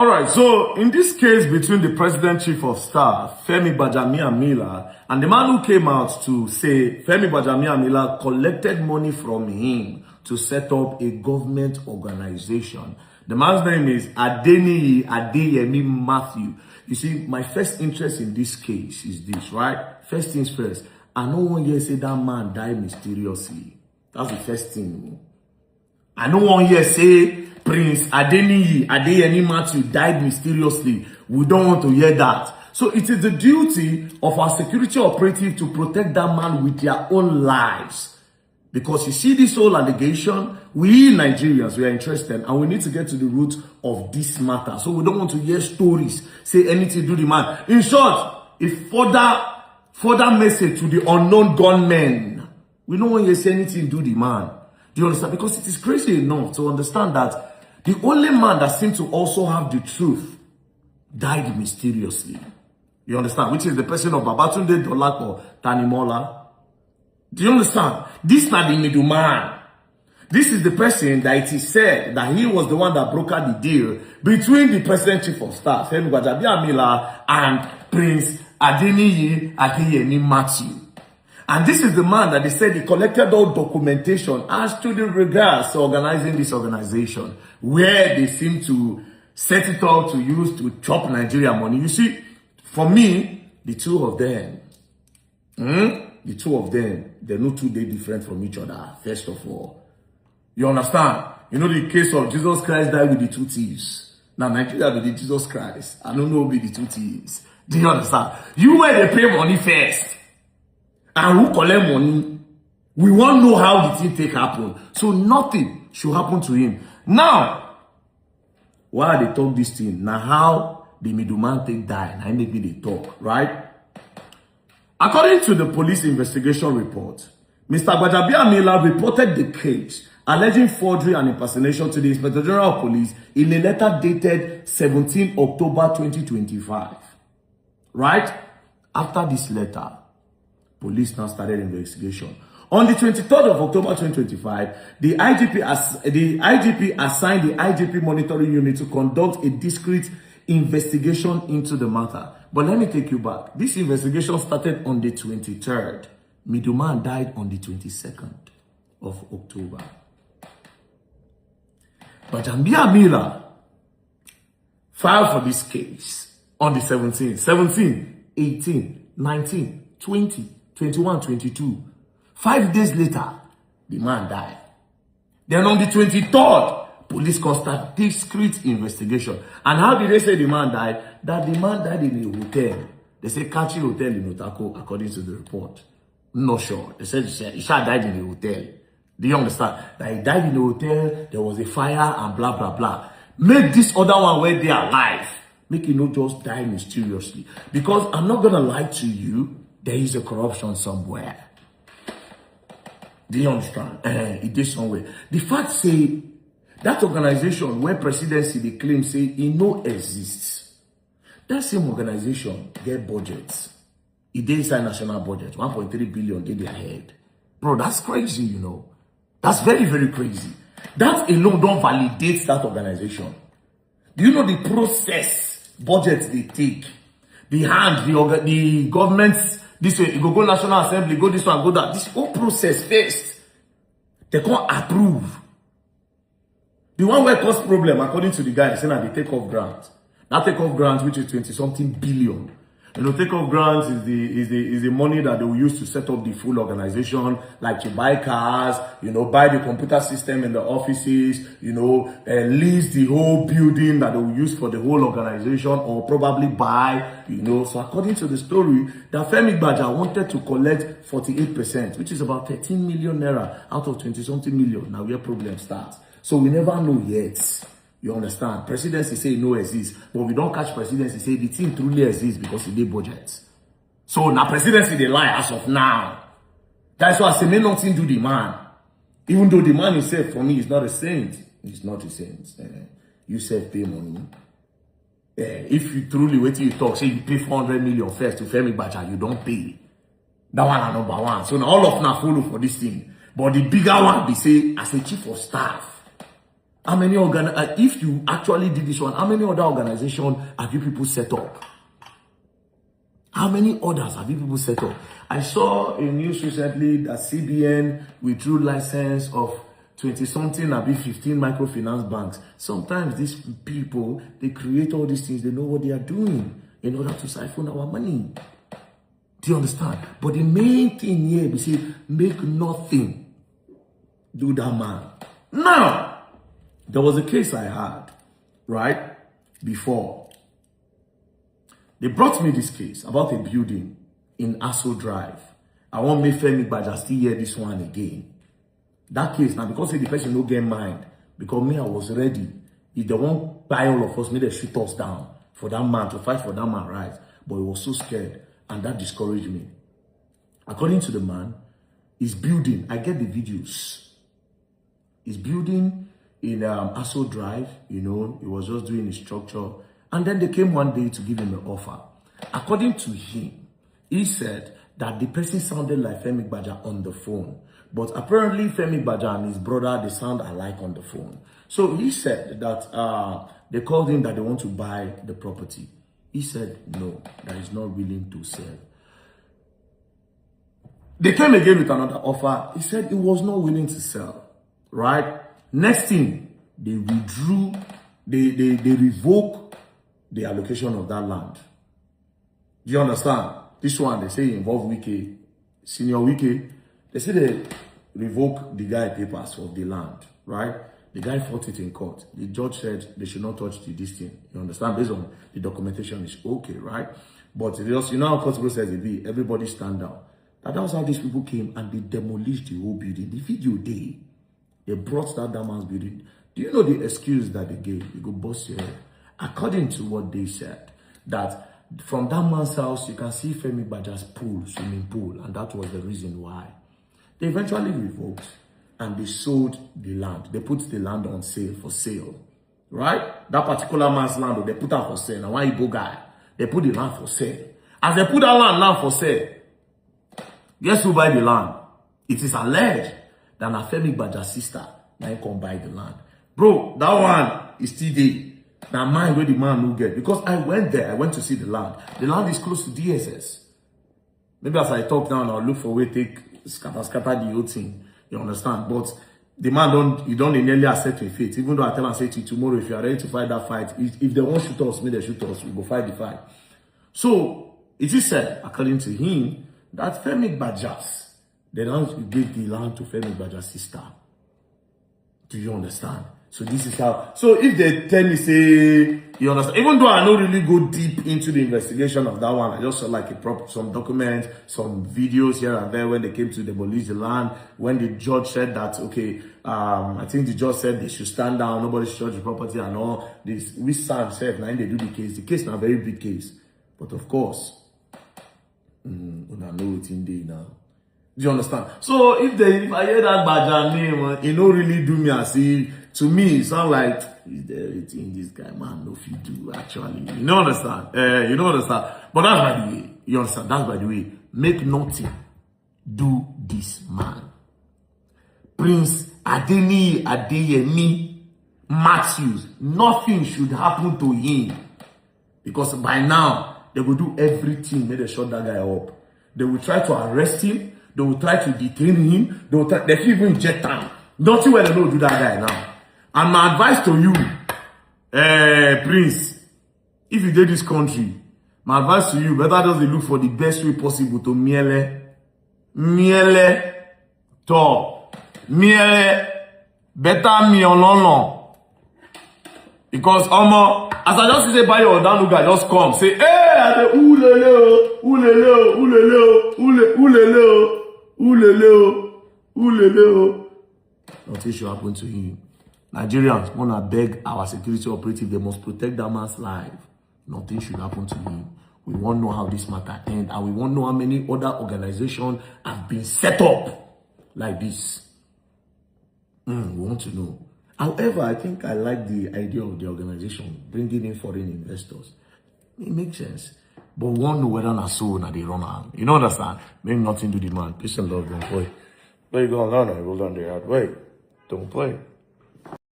All right, so in this case between the President Chief of Staff, Femi Gbajamiamila, and the man who came out to say Femi Gbajamiamila collected money from him to set up a government organization. The man's name is Adeniyi Adeyemi Matthew. You see, my first interest in this case is this, right? First things first, I no one here say that man died mysteriously. That's the first thing. I no one here say Prince Adeniyi Adeyemi Matthew died mysteriously. We don't want to hear that. So it is the duty of our security operative to protect that man with their own lives. Because you see this whole allegation, we Nigerians, we are interested and we need to get to the root of this matter. So we don't want to hear stories, say anything to the man. In short, a further message to the unknown gunmen. We don't want to say anything to the man. Do you understand? Because it is crazy enough to understand that the only man that seemed to also have the truth died mysteriously. You understand? Which is the person of Babatunde Dolapo Tanimola. Do you understand? This is not the middleman. This is the person that it is said that he was the one that brokered the deal between the President Chief of Staff, Femi Gbajamiamila, and Prince Adeniyi Adeyemi Matthew. And this is the man that they said he collected all documentation as to the regards to organizing this organization, where they seem to set it up to use to chop Nigeria money. You see, for me, the two of them, they're not too different from each other, first of all. You understand? You know the case of Jesus Christ died with the two thieves. Now, Nigeria with the Jesus Christ. I don't know with the two thieves. Do you understand? You where they pay money first. And who collect money? We won't know how the thing take happen. So nothing should happen to him. Now, why they talk this thing? Now how the middleman take die? Now maybe they talk, right? According to the police investigation report, Mr. Gbajamiamila reported the case alleging forgery and impersonation to the Inspector General of Police in a letter dated 17 October 2025. Right? After this letter, police now started investigation. On the 23rd of October 2025, the IGP assigned the IGP monitoring unit to conduct a discreet investigation into the matter. But let me take you back. This investigation started on the 23rd. Middleman died on the 22nd of October. But Gbajamiamila filed for this case on the 17th. 17, 18, 19, 20, 21, 22. 5 days later, the man died. Then on the 23rd, police conducted discreet investigation. And how did they say the man died? That the man died in a hotel. They say Kachi Hotel in Otako, according to the report. Not sure. They said he died in a hotel. Do you understand? That he died in a hotel, there was a fire and blah, blah, blah. Make this other one where they are alive. Make it not just die mysteriously. Because I'm not going to lie to you, there is a corruption somewhere. Do you understand? It is somewhere. The fact say, that organization where presidency they claim say it no exists. That same organization get budgets. It dey inside national budget. 1.3 billion they their head. Bro, that's crazy, you know. That's very, very crazy. That alone don't validate that organization. Do you know the process budgets they take? The hand, the government's this way, you go National Assembly, go this one, go that. This whole process first. They can't approve. The one where cause problem, according to the guy, saying that they take off grant. That take off grant, which is 20-something billion. You know, take off grants is the money that they will use to set up the full organization, like to buy cars, you know, buy the computer system in the offices, you know, lease the whole building that they will use for the whole organization, or probably buy, you know. So according to the story, that Femi Gbaja wanted to collect 48%, which is about 13 million naira out of 20-something million. Now where problem starts. So we never know yet. You understand? Presidency say no exists, but we don't catch presidency say the thing truly exists because it did budgets. So now presidency they lie as of now. That's why I say may nothing do the man. Even though the man himself for me is not a saint. He's not a saint. You self pay money. If you truly wait till you talk, say you pay 400 million first to Femi Gbaja, you don't pay. That one are number one. So now all of now follow for this thing. But the bigger one, they say, as a chief of staff, How many if you actually did this one, how many other organizations have you people set up? How many others have you people set up? I saw a news recently that CBN withdrew license of 20-something, maybe 15 microfinance banks. Sometimes these people, they create all these things, they know what they are doing in order to siphon our money. Do you understand? But the main thing here, we say, make nothing do that man. Now, there was a case I had, right, before. They brought me this case about a building in Aso Drive. I want me Femi Baja still hear this one again. That case, now because the person no get mind, because me, I was ready. If they won't buy all of us, maybe they shoot us down for that man, to fight for that man, right? But he was so scared, and that discouraged me. According to the man, he's building, I get the videos. He's building in Aso Drive, you know, he was just doing his structure. And then they came one day to give him an offer. According to him, he said that the person sounded like Femi Baja on the phone. But apparently Femi Baja and his brother, they sound alike on the phone. So he said that they called him that they want to buy the property. He said no, that he's not willing to sell. They came again with another offer. He said he was not willing to sell, right? Next thing, they withdrew, they revoked the allocation of that land. Do you understand? This one, they say involve Wike, Senior Wike. They say they revoke the guy papers of the land, right? The guy fought it in court. The judge said they should not touch this thing. You understand? Based on the documentation is okay, right? But it also, you know how court process it be, everybody stand down. That was how these people came and they demolished the whole building. The video they brought that man's building. Do you know the excuse that they gave? You go bust your head. According to what they said, that from that man's house, you can see Femi Baja's pool, swimming pool, and that was the reason why. They eventually revoked, and they sold the land. They put the land on sale, for sale, right? That particular man's land, they put out for sale. Now, one Igbo guy, they put the land for sale. As they put that land now for sale, guess who buy the land? It is alleged that na Femi Baja's sister now come buy the land. Bro, that one is still there. Now mine where the man will get. Because I went there, I went to see the land. The land is close to DSS. Maybe as I talk now, I'll look for a way to take scatter the whole thing. You understand? But the man don't nearly accept your fate. Even though I tell him, say to you, tomorrow, if you are ready to fight that fight, if they won't shoot us, maybe they shoot us, we go fight the fight. So it is said, according to him, that Femi Bajas, they don't give the land to Femi Baja's sister. Do you understand? So this is how. So if they tell me, say, you understand, even though I don't really go deep into the investigation of that one, I just saw like some documents, some videos here and there when they came to demolish the land, when the judge said that, okay, I think the judge said they should stand down, nobody should touch the property and all this. We Sam said, now they do the case. The case is a very big case. But of course, I know it's in there now. Do you understand? So if I hear that Baja name, it don't really do me as if, to me, it sounds like, is there anything this guy, man, no fit do, actually. You don't understand? You don't understand? But that's by the way. You understand? That's by the way. Make nothing do this man. Prince Adeniyi, Adeyemi, Matthews, nothing should happen to him. Because by now, they will do everything, make they shut that guy up. They will try to arrest him. They will try to detain him. They can even inject him. Nothing where they don't do that guy now. And my advice to you, Prince, if you did this country, my advice to you, better just look for the best way possible to miele, better me on. Because, as I just say, buy your down guy, just come, say, hey, I say, nothing should happen to him. Nigerians want to beg our security operative, they must protect that man's life. Nothing should happen to him. We want to know how this matter ends, and we want to know how many other organizations have been set up like this. We want to know. However, I think I like the idea of the organization bringing in foreign investors. It makes sense. But we want to know whether na so na they run out. You know understand? Make nothing to the man. Peace and love, don't play. Where you going down there? Roll down the yard. Wait, don't play.